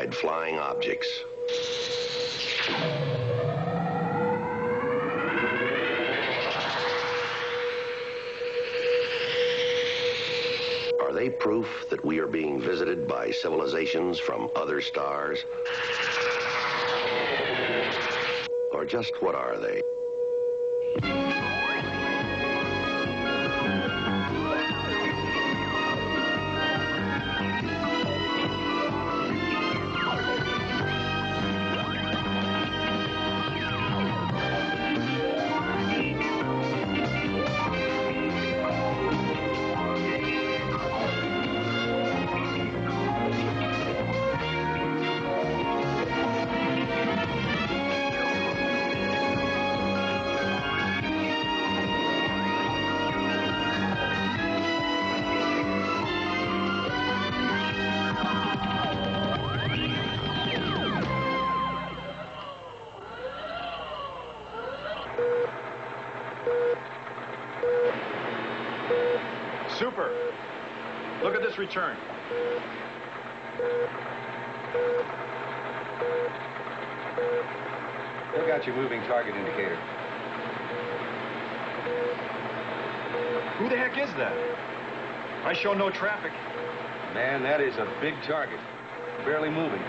unidentified flying objects. Are they proof that we are being visited by civilizations from other stars? Or just what are they? Super. Look at this return. Still got your moving target indicator. Who the heck is that? I show no traffic. Man, that is a big target. Barely moving.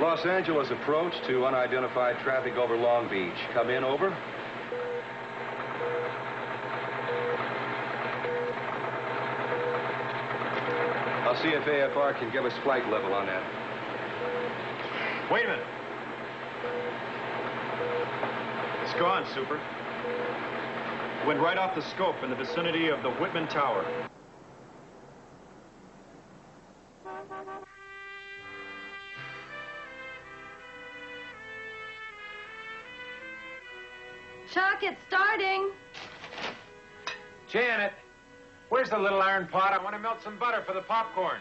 Los Angeles approach to unidentified traffic over Long Beach. Come in, over. I'll see if AFR can give us flight level on that. Wait a minute. It's gone, Super. Went right off the scope in the vicinity of the Whitman Tower. Chuck, it's starting. Janet, where's the little iron pot? I want to melt some butter for the popcorn.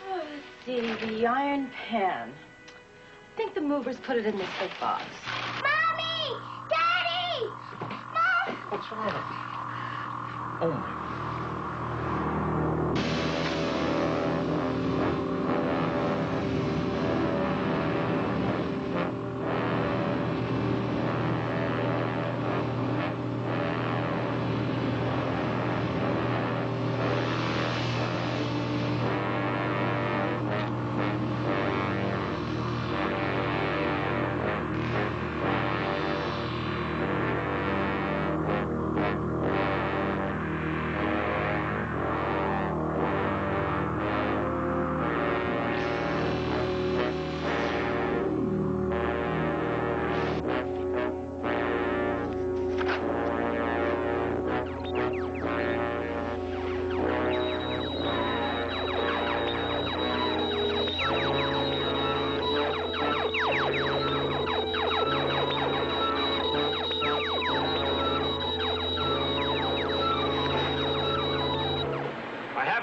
Oh, let's see, the iron pan. I think the movers put it in this big box. Mommy! Daddy! Mom! What's wrong? Oh, my.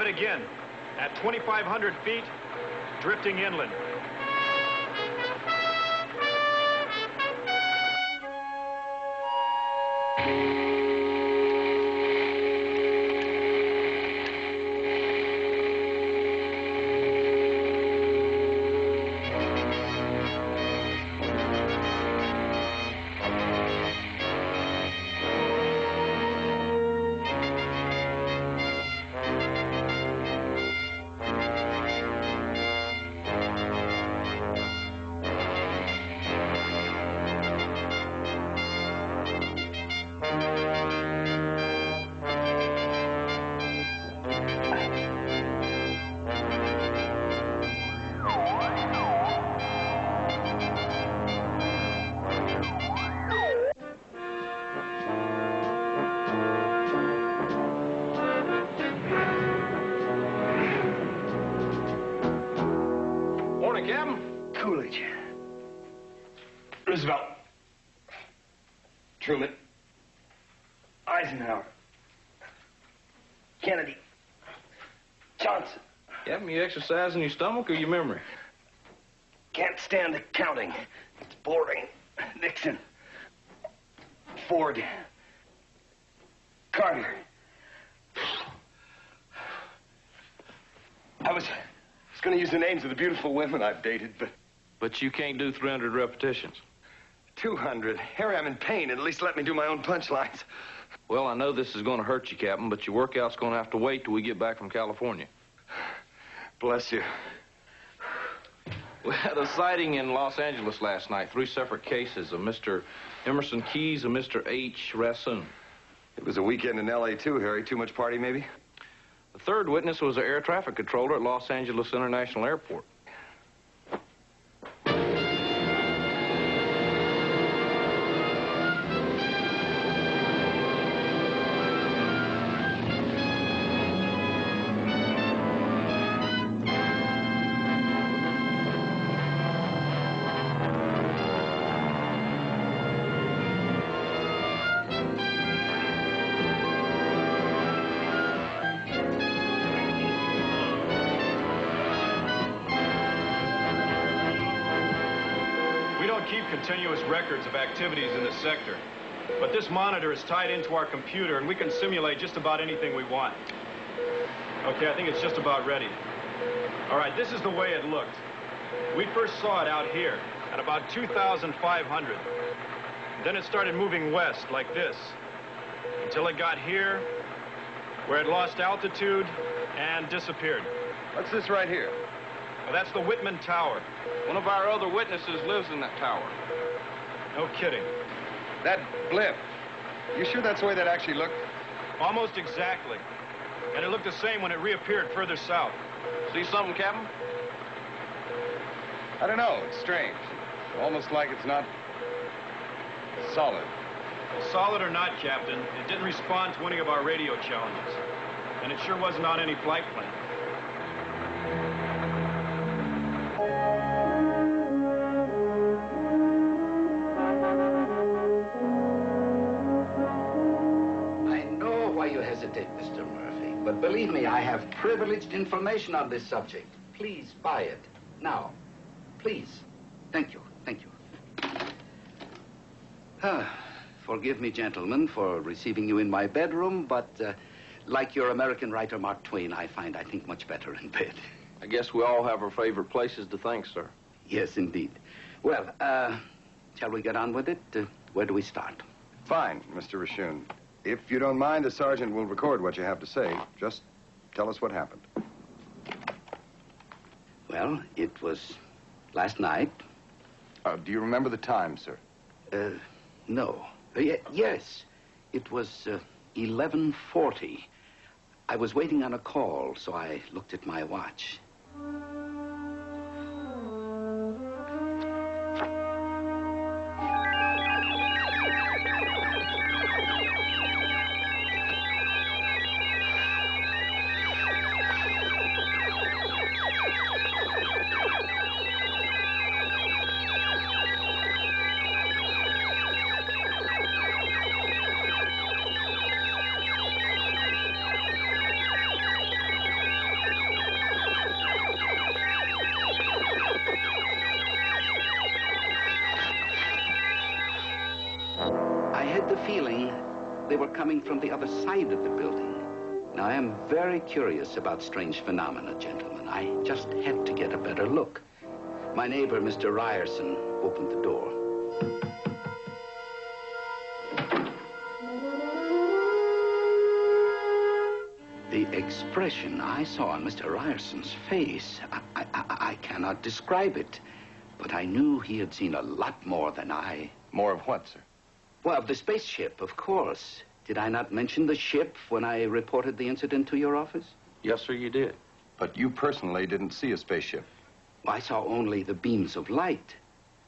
Again, at 2,500 feet, drifting inland. Coolidge. Roosevelt. Truman. Eisenhower. Kennedy. Johnson. Having you exercising your stomach or your memory? Can't stand the counting. It's boring. Nixon. Ford. Carter. I was going to use the names of the beautiful women I've dated, but... But you can't do 300 repetitions. 200. Harry, I'm in pain. At least let me do my own punchlines. Well, I know this is going to hurt you, Captain, but your workout's going to have to wait till we get back from California. Bless you. We had a sighting in Los Angeles last night. 3 separate cases of Mr. Emerson Keyes and Mr. H. Rassoon. It was a weekend in L.A., too, Harry. Too much party, maybe? The third witness was an air traffic controller at Los Angeles International Airport. Continuous records of activities in this sector. But this monitor is tied into our computer, and we can simulate just about anything we want. Okay, I think it's just about ready. All right, this is the way it looked. We first saw it out here at about 2,500. Then it started moving west like this until it got here, where it lost altitude and disappeared. What's this right here? Well, that's the Whitman Tower. One of our other witnesses lives in that tower. No kidding. That blimp. You sure that's the way that actually looked? Almost exactly. And it looked the same when it reappeared further south. See something, Captain? I don't know. It's strange. Almost like it's not solid. Well, solid or not, Captain, it didn't respond to any of our radio challenges. And it sure wasn't on any flight plan. Mr. Murphy, but believe me, I have privileged information on this subject. Please buy it. Now. Please. Thank you. Thank you. Forgive me, gentlemen, for receiving you in my bedroom, but like your American writer Mark Twain, I think much better in bed. I guess we all have our favorite places to think, sir. Yes, indeed. Well, shall we get on with it? Where do we start? Fine, Mr. Rassoon. If you don't mind, the sergeant will record what you have to say. Just tell us what happened. Well, it was last night. Do you remember the time, sir? No. Yes. It was 11:40. I was waiting on a call, so I looked at my watch. Coming from the other side of the building. Now, I am very curious about strange phenomena, gentlemen. I just had to get a better look. My neighbor, Mr. Ryerson, opened the door. The expression I saw on Mr. Ryerson's face, I cannot describe it. But I knew he had seen a lot more than I. More of what, sir? Well, of the spaceship, of course. Did I not mention the ship when I reported the incident to your office? Yes, sir, you did. But you personally didn't see a spaceship. I saw only the beams of light.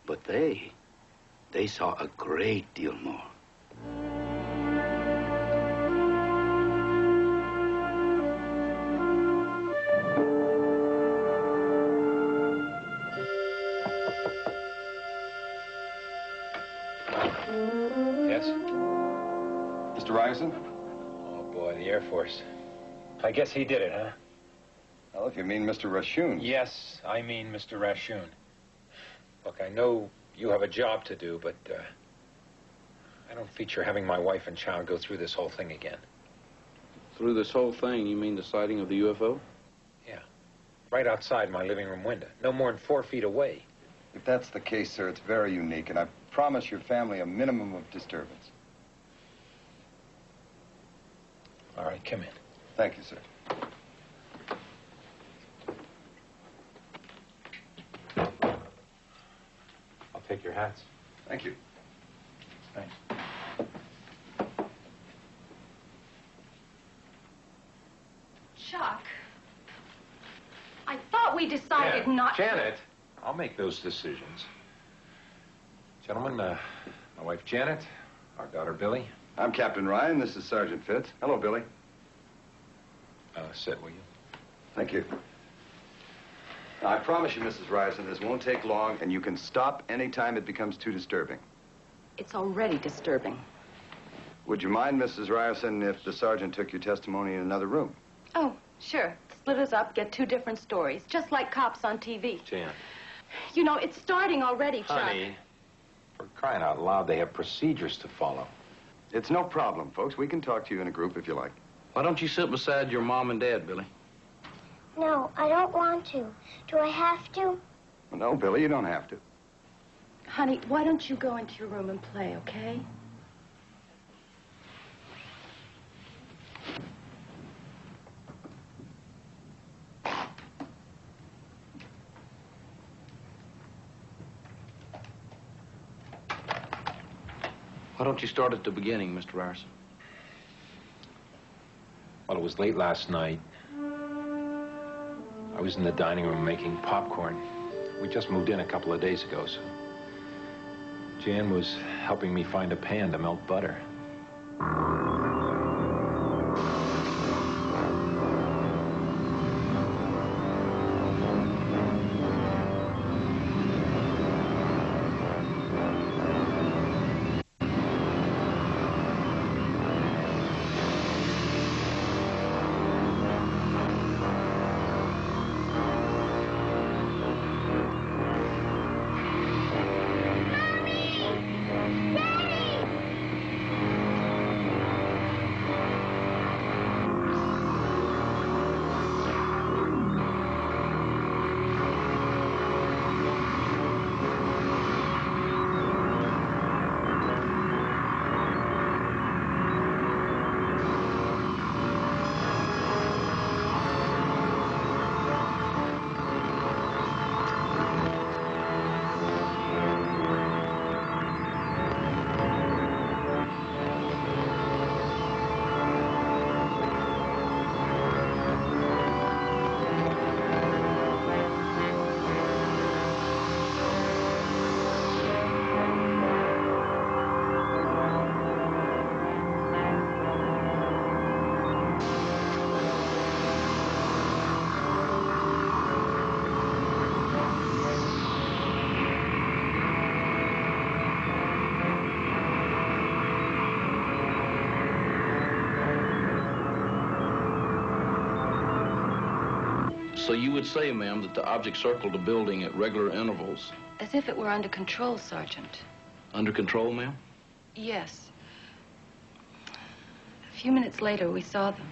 But they saw a great deal more. Mr. Ryerson? Oh, boy, the Air Force. I guess he did it, huh? Well, if you mean Mr. Rassoon. Yes, I mean Mr. Rassoon. Look, I know you have a job to do, but I don't feature having my wife and child go through this whole thing again. Through this whole thing, you mean the sighting of the UFO? Yeah. Right outside my living room window. No more than 4 feet away. If that's the case, sir, it's very unique, and I promise your family a minimum of disturbance. All right, come in. Thank you, sir. I'll take your hats. Thank you. Thanks. Chuck, I thought we decided not to... Janet, I'll make those decisions. Gentlemen, my wife Janet, our daughter Billy. I'm Captain Ryan. This is Sergeant Fitz. Hello, Billy. Sit, will you? Thank you. Now, I promise you, Mrs. Ryerson, this won't take long, and you can stop any time it becomes too disturbing. It's already disturbing. Would you mind, Mrs. Ryerson, if the sergeant took your testimony in another room? Oh, sure. Split us up, get 2 different stories, just like cops on TV. Jan. You know, it's starting already, Chuck. Honey, for crying out loud, they have procedures to follow. It's no problem, folks. We can talk to you in a group if you like. Why don't you sit beside your mom and dad, Billy? No, I don't want to. Do I have to? Well, no, Billy, you don't have to. Honey, why don't you go into your room and play, okay? Why don't you start at the beginning, Mr. Ryerson? Well, it was late last night. I was in the dining room making popcorn. We just moved in a couple of days ago, so Jan was helping me find a pan to melt butter. So you would say, ma'am, that the object circled the building at regular intervals. As if it were under control, Sergeant. Under control, ma'am? Yes. A few minutes later, we saw them.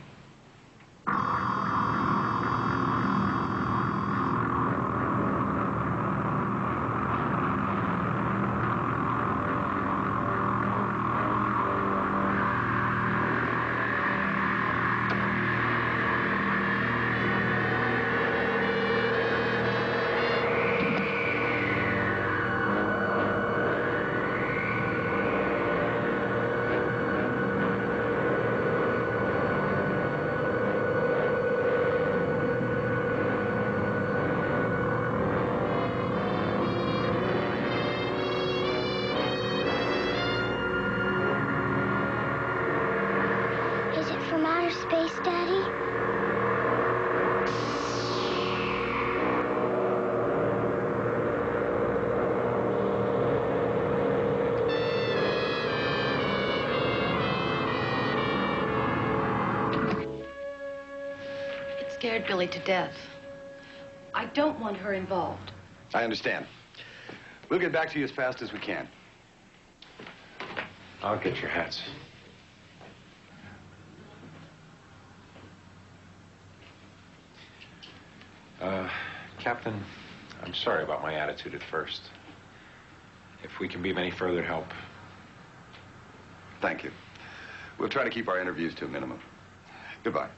Is it from outer space, Daddy? It scared Billy to death. I don't want her involved. I understand. We'll get back to you as fast as we can. I'll get your hats. Captain, I'm sorry about my attitude at first. If we can be of any further help. Thank you. We'll try to keep our interviews to a minimum. Goodbye.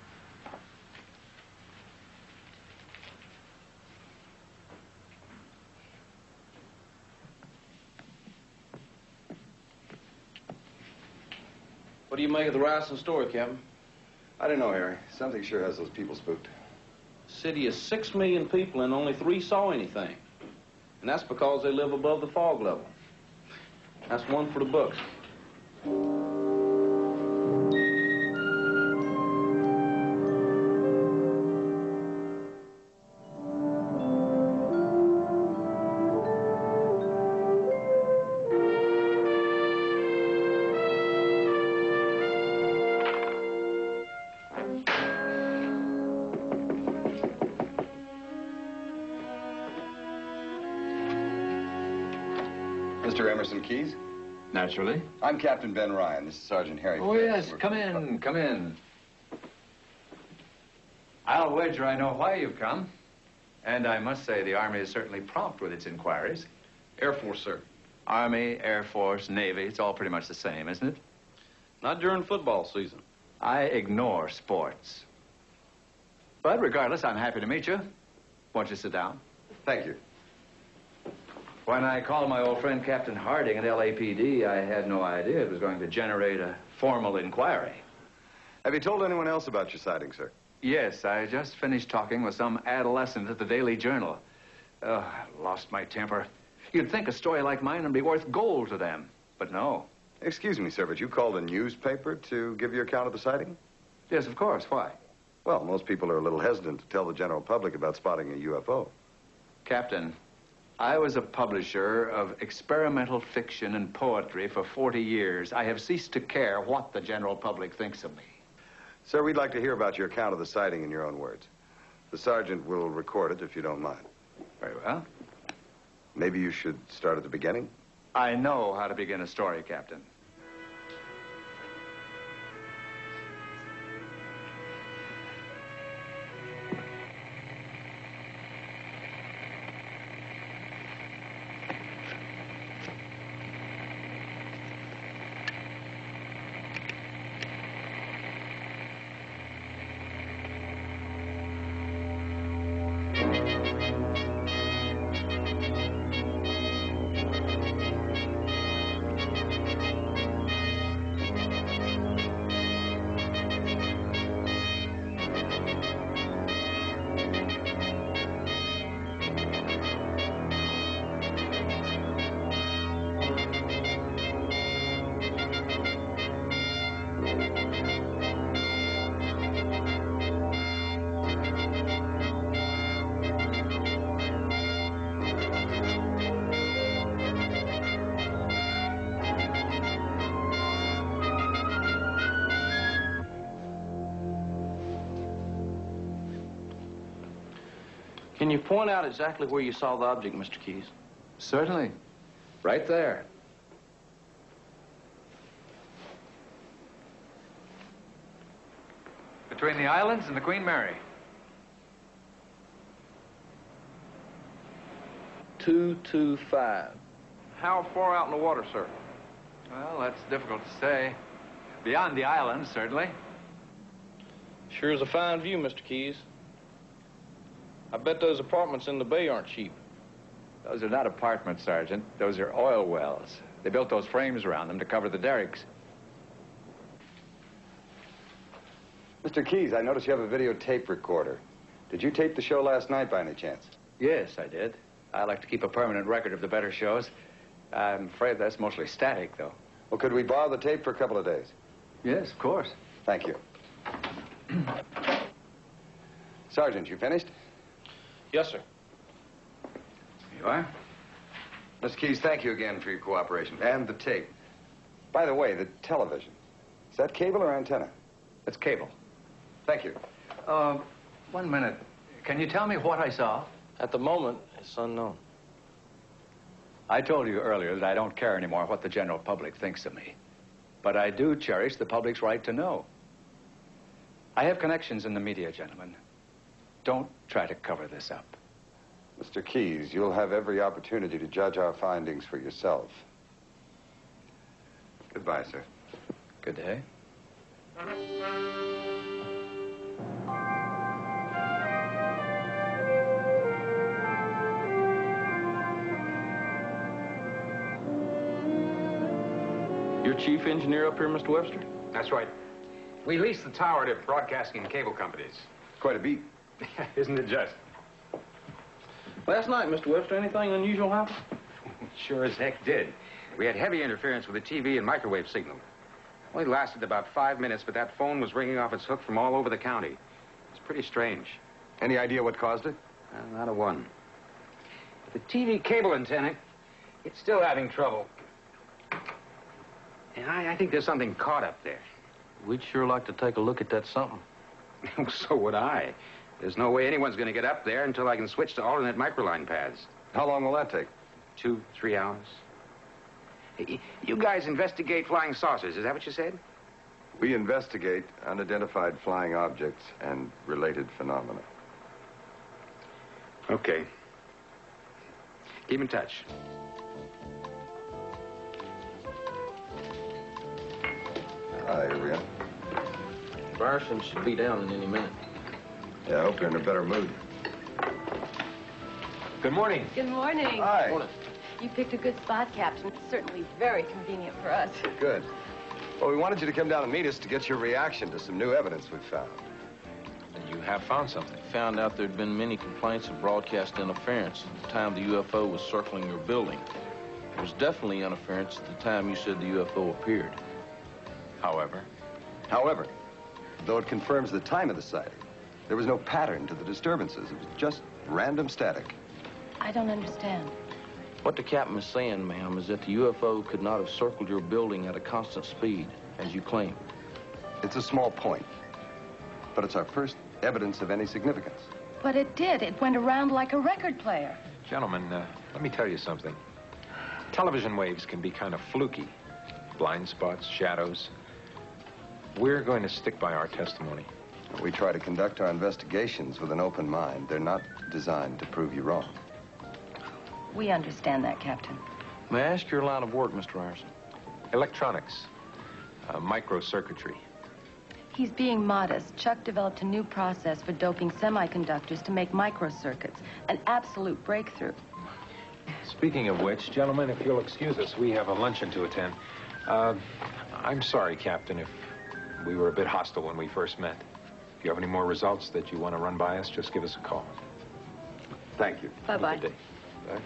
What do you make of the Ryerson story, Captain? I don't know, Harry. Something sure has those people spooked. The city is 6 million people and only 3 saw anything. And that's because they live above the fog level. That's one for the books. Mr. Emerson Keys? Naturally. I'm Captain Ben Ryan. This is Sergeant Harry Oh, Fitz. yes. Come in, come in. I'll wager I know why you've come. And I must say the Army is certainly prompt with its inquiries. Air Force, sir. Army, Air Force, Navy, it's all pretty much the same, isn't it? Not during football season. I ignore sports. But regardless, I'm happy to meet you. Won't you sit down? Thank you. When I called my old friend Captain Harding at LAPD, I had no idea it was going to generate a formal inquiry. Have you told anyone else about your sighting, sir? Yes, I just finished talking with some adolescent at the Daily Journal. I lost my temper. You'd think a story like mine would be worth gold to them, but no. Excuse me, sir, but you called a newspaper to give your account of the sighting? Yes, of course. Why? Well, most people are a little hesitant to tell the general public about spotting a UFO. Captain, I was a publisher of experimental fiction and poetry for 40 years. I have ceased to care what the general public thinks of me. Sir, we'd like to hear about your account of the sighting in your own words. The sergeant will record it if you don't mind. Very well. Maybe you should start at the beginning? I know how to begin a story, Captain. Can you point out exactly where you saw the object, Mr. Keys? Certainly. Right there. Between the islands and the Queen Mary. 225. How far out in the water, sir? Well, that's difficult to say. Beyond the islands, certainly. Sure is a fine view, Mr. Keys. I bet those apartments in the bay aren't cheap. Those are not apartments, Sergeant. Those are oil wells. They built those frames around them to cover the derricks. Mr. Keys, I notice you have a videotape recorder. Did you tape the show last night by any chance? Yes, I did. I like to keep a permanent record of the better shows. I'm afraid that's mostly static, though. Well, could we borrow the tape for a couple of days? Yes, of course. Thank you. Sergeant, you finished? Yes, sir. You are? Mr. Keys, thank you again for your cooperation. And the tape. By the way, the television. Is that cable or antenna? It's cable. Thank you. 1 minute. Can you tell me what I saw? At the moment, it's unknown. I told you earlier that I don't care anymore what the general public thinks of me. But I do cherish the public's right to know. I have connections in the media, gentlemen. Don't try to cover this up. Mr. Keys, you'll have every opportunity to judge our findings for yourself. Goodbye, sir. Good day. You're chief engineer up here, Mr. Webster? That's right. We lease the tower to broadcasting and cable companies. Quite a beat. Isn't it just? Last night, Mr. Webster, anything unusual happen? Sure as heck did. We had heavy interference with the TV and microwave signal. Only lasted about 5 minutes, but that phone was ringing off its hook from all over the county. It's pretty strange. Any idea what caused it? Not a one. But the TV cable antenna, it's still having trouble. And I think there's something caught up there. We'd sure like to take a look at that something. So would I. There's no way anyone's going to get up there until I can switch to alternate microline paths. How long will that take? 2-3 hours. Hey, you guys investigate flying saucers, is that what you said? We investigate unidentified flying objects and related phenomena. Okay. Keep in touch. Here we are. Ryerson should be down in any minute. Yeah, I hope you're in a better mood. Good morning. Good morning. Hi. Morning. You picked a good spot, Captain. Certainly very convenient for us. Good. Well, we wanted you to come down and meet us to get your reaction to some new evidence we've found. And you have found something. Found out there'd been many complaints of broadcast interference at the time the UFO was circling your building. There was definitely interference at the time you said the UFO appeared. However, though it confirms the time of the sighting, there was no pattern to the disturbances. It was just random static. I don't understand. What the captain is saying, ma'am, is that the UFO could not have circled your building at a constant speed, as you claim. It's a small point, but it's our first evidence of any significance. But it did. It went around like a record player. gentlemen, let me tell you something. Television waves can be kind of fluky. Blind spots, shadows. We're going to stick by our testimony. We try to conduct our investigations with an open mind. They're not designed to prove you wrong. We understand that, Captain. May I ask your line of work, Mr. Ryerson? Electronics, microcircuitry. He's being modest. Chuck developed a new process for doping semiconductors to make microcircuits. An absolute breakthrough. Speaking of which, gentlemen, if you'll excuse us, we have a luncheon to attend. I'm sorry, Captain, if we were a bit hostile when we first met. If you have any more results that you want to run by us, just give us a call. Thank you. Bye-bye. Good day. Bye.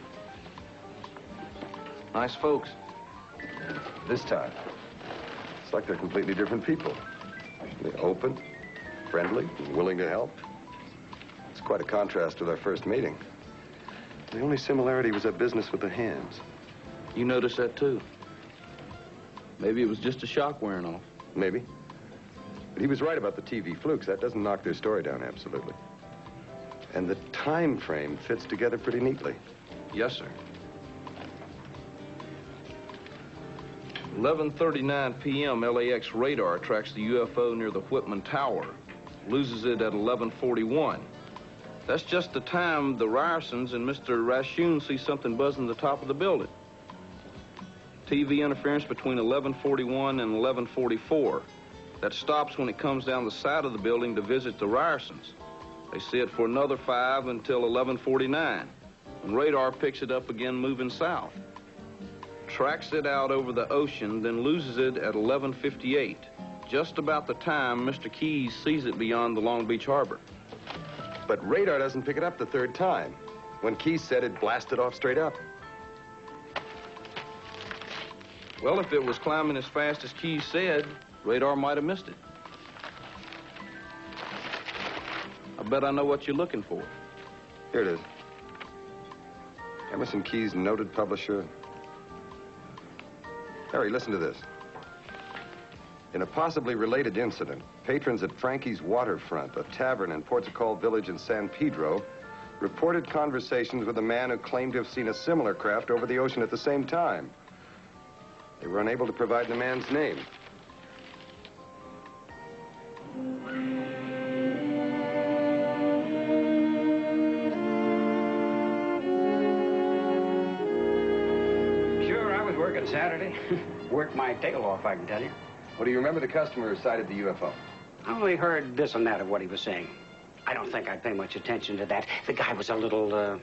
Nice folks. This time, it's like they're completely different people. They're open, friendly, and willing to help. It's quite a contrast with our first meeting. The only similarity was our business with the hands. You noticed that, too. Maybe it was just a shock wearing off. Maybe. But he was right about the TV flukes. That doesn't knock their story down absolutely. And the time frame fits together pretty neatly. Yes, sir. 11:39 p.m. LAX radar tracks the UFO near the Whitman Tower. Loses it at 11:41. That's just the time the Ryersons and Mr. Rashun see something buzzing the top of the building. TV interference between 11:41 and 11:44. That stops when it comes down the side of the building to visit the Ryersons. They see it for another 5 until 11:49. When radar picks it up again moving south. Tracks it out over the ocean, then loses it at 11:58. Just about the time Mr. Keys sees it beyond the Long Beach Harbor. But radar doesn't pick it up the third time. When Keys said it blasted off straight up. Well, if it was climbing as fast as Keys said, radar might have missed it. I bet I know what you're looking for. Here it is. Emerson Keyes, noted publisher. Harry, listen to this. In a possibly related incident, patrons at Frankie's Waterfront, a tavern in Portugal Village in San Pedro, reported conversations with a man who claimed to have seen a similar craft over the ocean at the same time. They were unable to provide the man's name. working Saturday. Worked my tail off, I can tell you. Well, do you remember the customer who sighted the UFO? I only heard this and that of what he was saying. I don't think I'd pay much attention to that. The guy was a little, Well,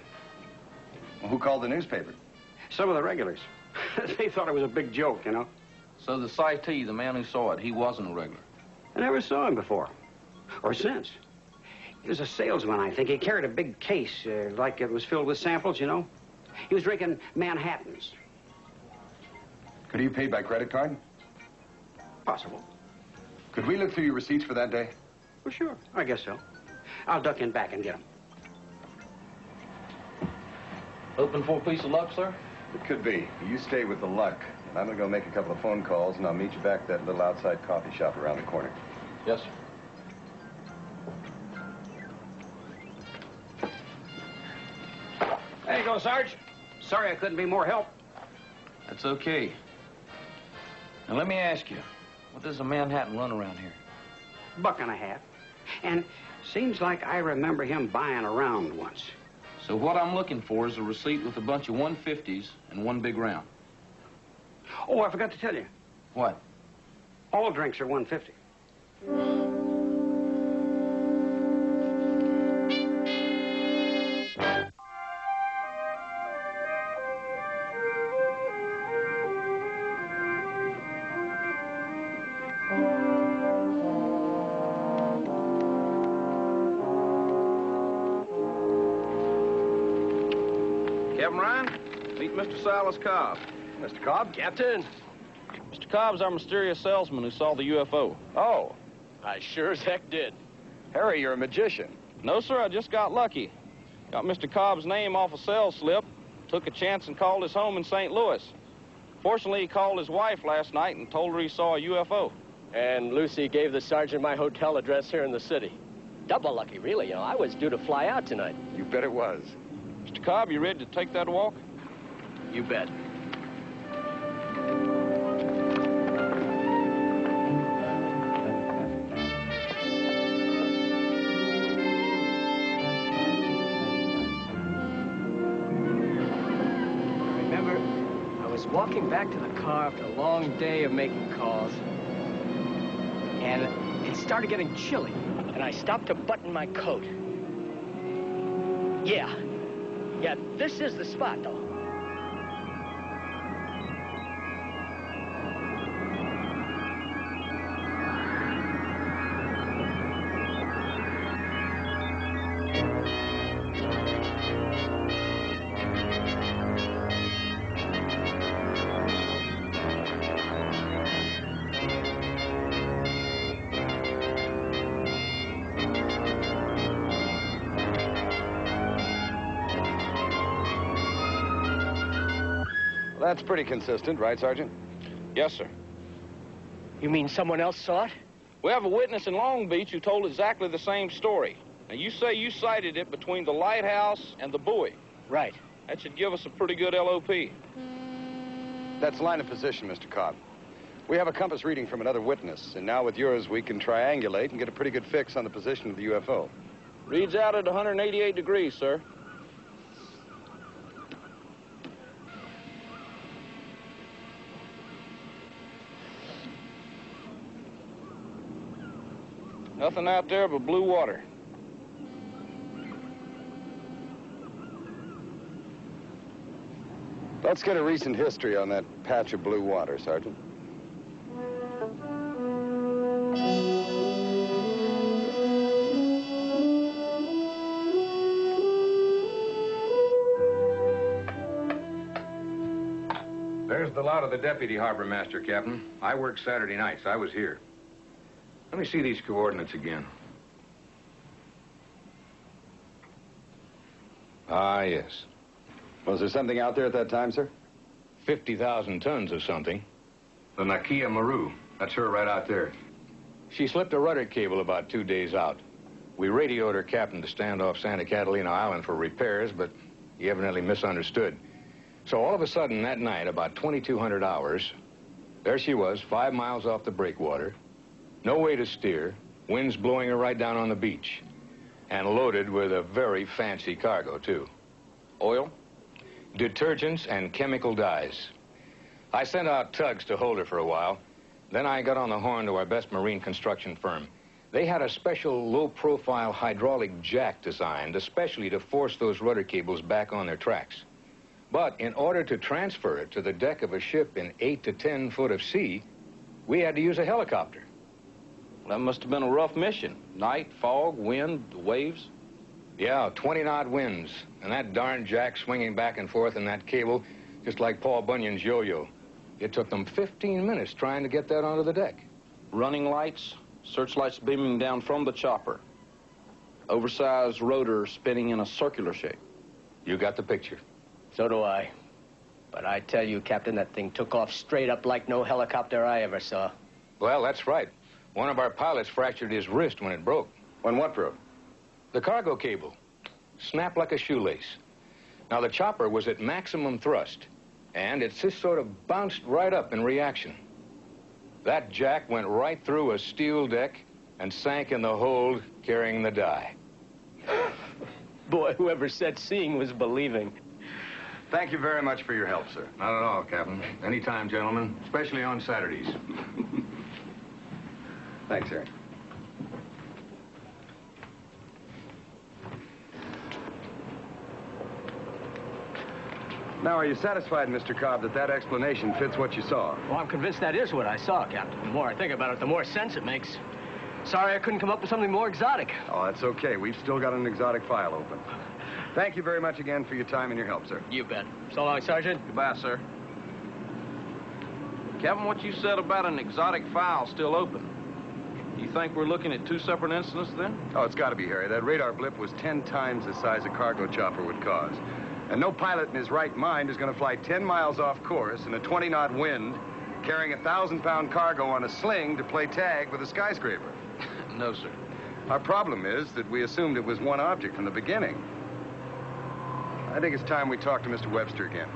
who called the newspaper? Some of the regulars. They thought it was a big joke, you know. So the citee, the man who saw it, he wasn't a regular? I never saw him before. Or since. He was a salesman, I think. He carried a big case, like it was filled with samples, you know. He was drinking Manhattans. Could he have paid by credit card? Possible. Could we look through your receipts for that day? Well, sure. I guess so. I'll duck in back and get him. Hoping for a piece of luck, sir? It could be. You stay with the luck. I'm going to go make a couple of phone calls, and I'll meet you back at that little outside coffee shop around the corner. Yes, sir. There you go, Sarge. Sorry I couldn't be more help. That's okay. Now, let me ask you, what does a Manhattan run around here? $1.50. And seems like I remember him buying around once. So what I'm looking for is a receipt with a bunch of 150s and one big round. Oh, I forgot to tell you. What? All drinks are $1.50. Captain Ryan, meet Mr. Silas Cobb. Mr. Cobb? Captain. Mr. Cobb's our mysterious salesman who saw the UFO. Oh, I sure as heck did. Harry, you're a magician. No, sir, I just got lucky. Got Mr. Cobb's name off a sales slip, took a chance and called his home in St. Louis. Fortunately, he called his wife last night and told her he saw a UFO. And Lucy gave the sergeant my hotel address here in the city. Double lucky, really. You know, I was due to fly out tonight. You bet it was. Mr. Cobb, you ready to take that walk? You bet. Walking back to the car after a long day of making calls, and it started getting chilly, and I stopped to button my coat. Yeah, this is the spot, though. That's pretty consistent, right, Sergeant? Yes, sir. You mean someone else saw it? We have a witness in Long Beach who told exactly the same story. Now, you say you sighted it between the lighthouse and the buoy. Right. That should give us a pretty good LOP. That's line of position, Mr. Cobb. We have a compass reading from another witness, and now with yours, we can triangulate and get a pretty good fix on the position of the UFO. Reads out at 188 degrees, sir. Nothing out there but blue water. Let's get a recent history on that patch of blue water, Sergeant. There's the lot of the deputy harbor master, Captain. I work Saturday nights. I was here. Let me see these coordinates again. Ah, yes. Was there something out there at that time, sir? 50,000 tons of something. The Nakia Maru. That's her right out there. She slipped a rudder cable about 2 days out. We radioed her captain to stand off Santa Catalina Island for repairs, but he evidently misunderstood. So all of a sudden that night, about 2200 hours, there she was, 5 miles off the breakwater. No way to steer, winds blowing her right down on the beach. And loaded with a very fancy cargo, too. Oil? Detergents and chemical dyes. I sent out tugs to hold her for a while. Then I got on the horn to our best marine construction firm. They had a special low-profile hydraulic jack designed, especially to force those rudder cables back on their tracks. But in order to transfer it to the deck of a ship in 8 to 10 foot of sea, we had to use a helicopter. That must have been a rough mission. Night, fog, wind, waves. Yeah, 20-knot winds, and that darn jack swinging back and forth in that cable, just like Paul Bunyan's yo-yo. It took them 15 minutes trying to get that onto the deck. Running lights, searchlights beaming down from the chopper. Oversized rotor spinning in a circular shape. You got the picture. So do I. But I tell you, Captain, that thing took off straight up like no helicopter I ever saw. Well, that's right. One of our pilots fractured his wrist when it broke. When what broke? The cargo cable. Snapped like a shoelace. Now, the chopper was at maximum thrust, and it just sort of bounced right up in reaction. That jack went right through a steel deck and sank in the hold carrying the die. Boy, whoever said seeing was believing. Thank you very much for your help, sir. Not at all, Captain. Anytime, gentlemen, especially on Saturdays. Thanks, Harry. Now, are you satisfied, Mr. Cobb, that that explanation fits what you saw? Well, I'm convinced that is what I saw, Captain. The more I think about it, the more sense it makes. Sorry I couldn't come up with something more exotic. Oh, that's okay. We've still got an exotic file open. Thank you very much again for your time and your help, sir. You bet. So long, Sergeant. Goodbye, sir. Captain, what you said about an exotic file still open, you think we're looking at two separate incidents then? Oh, it's got to be, Harry. That radar blip was 10 times the size a cargo chopper would cause. And no pilot in his right mind is going to fly 10 miles off course in a 20-knot wind, carrying a 1,000-pound cargo on a sling to play tag with a skyscraper. No, sir. Our problem is that we assumed it was one object from the beginning. I think it's time we talk to Mr. Webster again.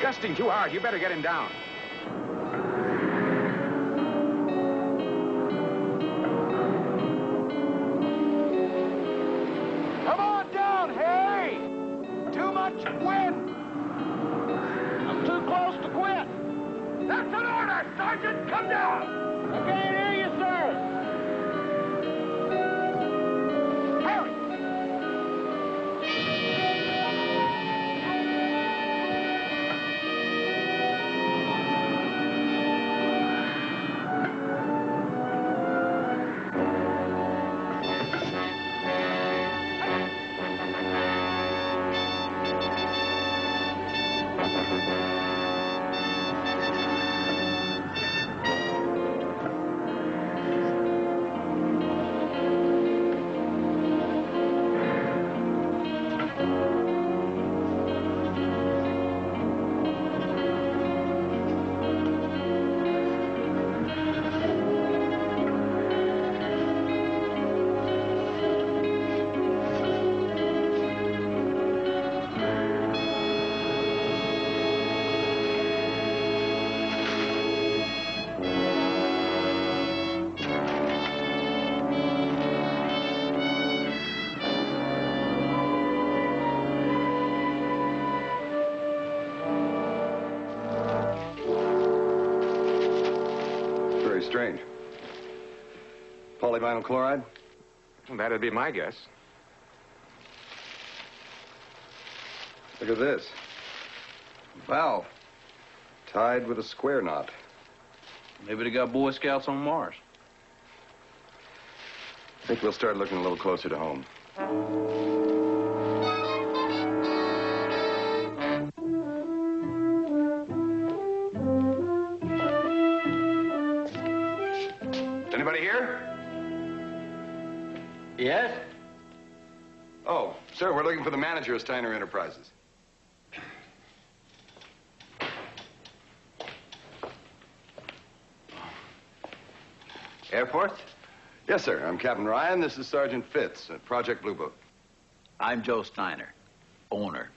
Gusting too hard. You better get him down. Come on down, Harry! Too much wind! I'm too close to quit. That's an order, Sergeant! Come down! I can't hear you, sir! Harry! Very strange. Polyvinyl chloride? That'd be my guess. Look at this. Valve. Tied with a square knot. Maybe they got Boy Scouts on Mars. I think we'll start looking a little closer to home. Anybody here? Yes? Oh, sir, we're looking for the manager of Steiner Enterprises. Airport? Yes, sir. I'm Captain Ryan. This is Sergeant Fitz at Project Bluebook. I'm Joe Steiner, owner.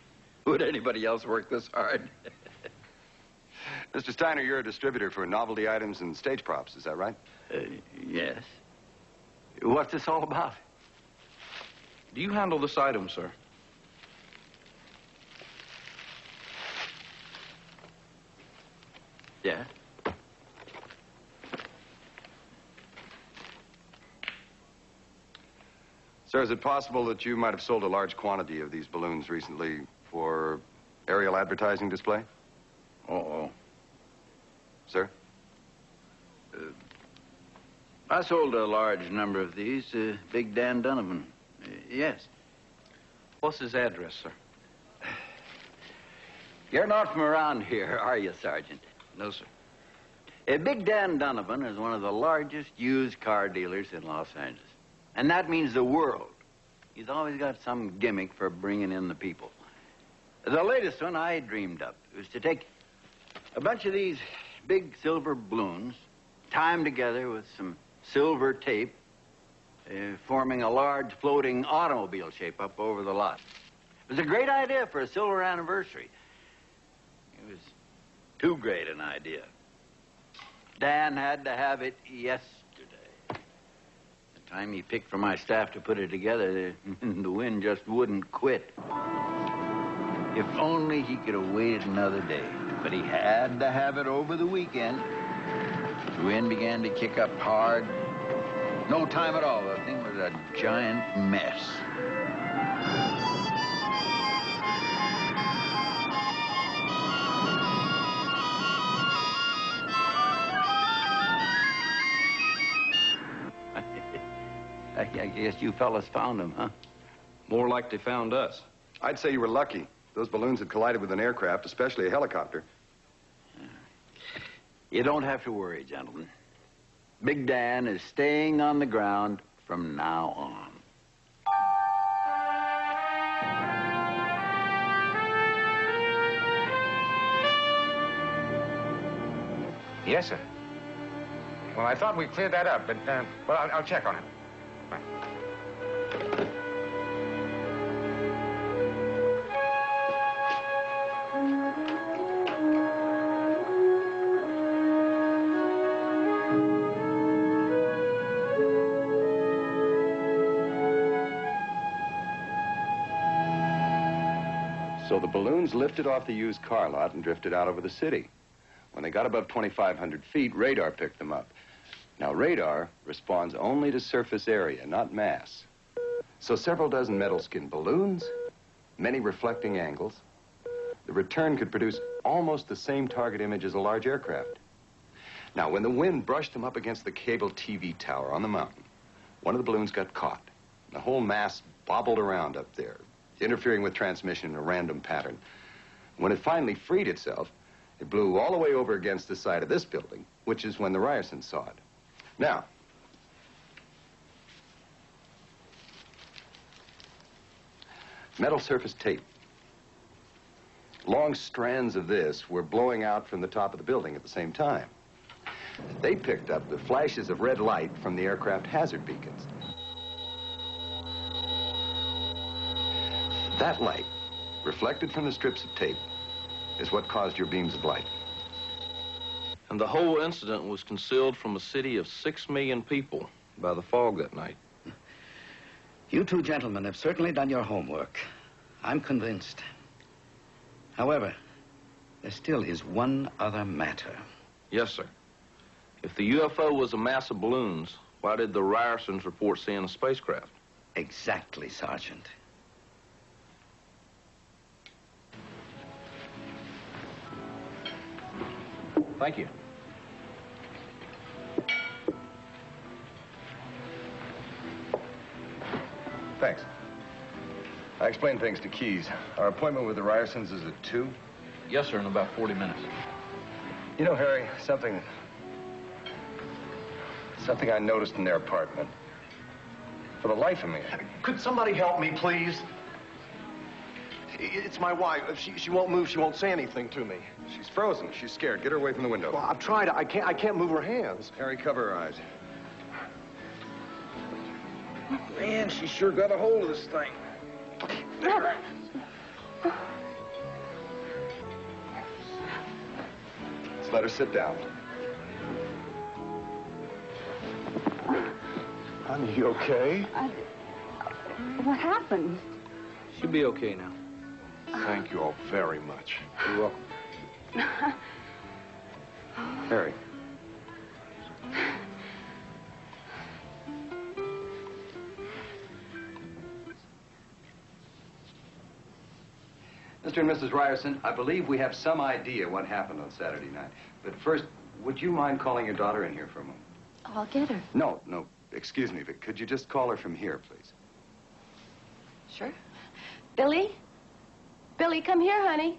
Would anybody else work this hard? Mr. Steiner, you're a distributor for novelty items and stage props, is that right? Yes. What's this all about? Do you handle this item, sir? Yeah. Sir, is it possible that you might have sold a large quantity of these balloons recently for aerial advertising display? Uh-oh. Sir? I sold a large number of these to Big Dan Donovan. Yes. What's his address, sir? You're not from around here, are you, Sergeant? No, sir. Big Dan Donovan is one of the largest used car dealers in Los Angeles. And that means the world. He's always got some gimmick for bringing in the people. The latest one I dreamed up was to take a bunch of these big silver balloons, tie them together with some silver tape, forming a large floating automobile shape up over the lot. It was a great idea for a silver anniversary. It was too great an idea. Dan had to have it yesterday. The time he picked for my staff to put it together, the wind just wouldn't quit. If only he could have waited another day. But he had to have it over the weekend. The wind began to kick up hard. No time at all. The thing was a giant mess. I guess you fellas found him, huh? More like they found us. I'd say you were lucky. Those balloons had collided with an aircraft, especially a helicopter. You don't have to worry, gentlemen. Big Dan is staying on the ground from now on. Yes, sir. Well, I thought we cleared that up, but, well, I'll check on it. Right. So the balloons lifted off the used car lot and drifted out over the city. When they got above 2,500 feet, radar picked them up. Now, radar responds only to surface area, not mass. So several dozen metal skin balloons, many reflecting angles. The return could produce almost the same target image as a large aircraft. Now, when the wind brushed them up against the cable TV tower on the mountain, one of the balloons got caught. The whole mass bobbled around up there, interfering with transmission in a random pattern. When it finally freed itself, it blew all the way over against the side of this building, which is when the Ryersons saw it. Now, metal surface tape. Long strands of this were blowing out from the top of the building at the same time. They picked up the flashes of red light from the aircraft hazard beacons. That light, reflected from the strips of tape, is what caused your beams of light. And the whole incident was concealed from a city of 6 million people by the fog that night. You two gentlemen have certainly done your homework. I'm convinced. However, there still is one other matter. Yes, sir. If the UFO was a mass of balloons, why did the Ryersons report seeing a spacecraft? Exactly, Sergeant. Thank you. Thanks. I explained things to Keyes. Our appointment with the Ryersons is at 2. Yes, sir, in about 40 minutes. You know, Harry, something I noticed in their apartment. For the life of me. Could somebody help me, please? It's my wife. She won't move. She won't say anything to me. She's frozen. She's scared. Get her away from the window. Well, I've tried. I can't move her hands. Harry, cover her eyes. Man, she sure got a hold of this thing. Let's let her sit down. Honey, you okay? What happened? She'll be okay now. Thank you all very much. You're welcome. Harry. Mr. and Mrs. Ryerson, I believe we have some idea what happened on Saturday night. But first, would you mind calling your daughter in here for a moment? Oh, I'll get her. No, excuse me, but could you just call her from here, please? Sure. Billy? Billy, come here, honey.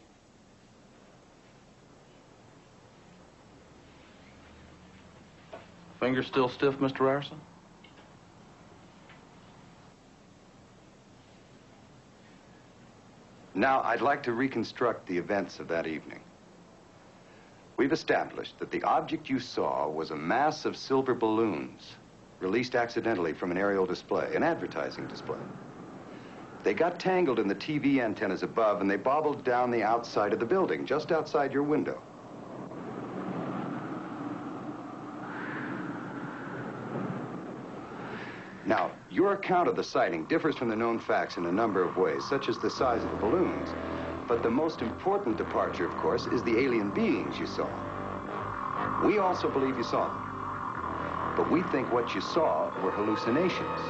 Finger still stiff, Mr. Ryerson? Now, I'd like to reconstruct the events of that evening. We've established that the object you saw was a mass of silver balloons released accidentally from an aerial display, an advertising display. They got tangled in the TV antennas above, and they bobbled down the outside of the building, just outside your window. Now, your account of the sighting differs from the known facts in a number of ways, such as the size of the balloons. But the most important departure, of course, is the alien beings you saw. We also believe you saw them. But we think what you saw were hallucinations.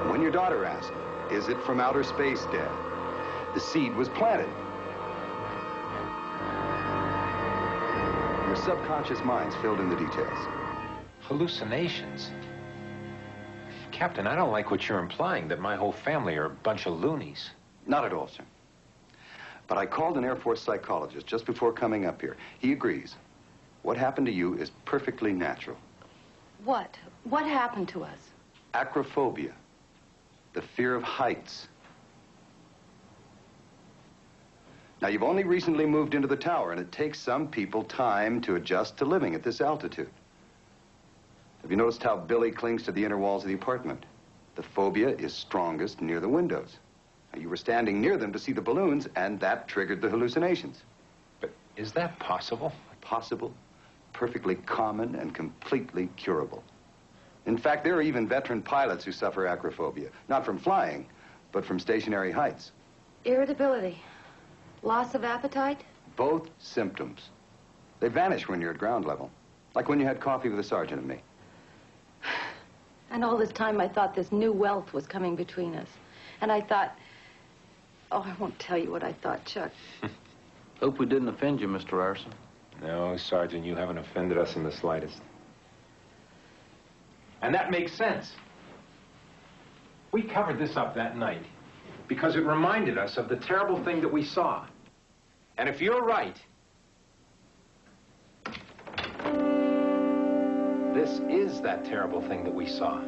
And when your daughter asked, "Is it from outer space, Dad?" the seed was planted. Your subconscious minds filled in the details. Hallucinations? Captain, I don't like what you're implying, that my whole family are a bunch of loonies. Not at all, sir. But I called an Air Force psychologist just before coming up here. He agrees. What happened to you is perfectly natural. What? What happened to us? Acrophobia. The fear of heights. Now, you've only recently moved into the tower, and it takes some people time to adjust to living at this altitude. Have you noticed how Billy clings to the inner walls of the apartment? The phobia is strongest near the windows. Now, you were standing near them to see the balloons, and that triggered the hallucinations. But is that possible? Possible, perfectly common, and completely curable. In fact, there are even veteran pilots who suffer acrophobia, not from flying, but from stationary heights. Irritability. Loss of appetite? Both symptoms. They vanish when you're at ground level, like when you had coffee with the sergeant and me. And all this time I thought this new wealth was coming between us. And I thought... Oh, I won't tell you what I thought, Chuck. Hope we didn't offend you, Mr. Ryerson. No, Sergeant, you haven't offended us in the slightest. And that makes sense. We covered this up that night because it reminded us of the terrible thing that we saw. And if you're right... this is that terrible thing that we saw.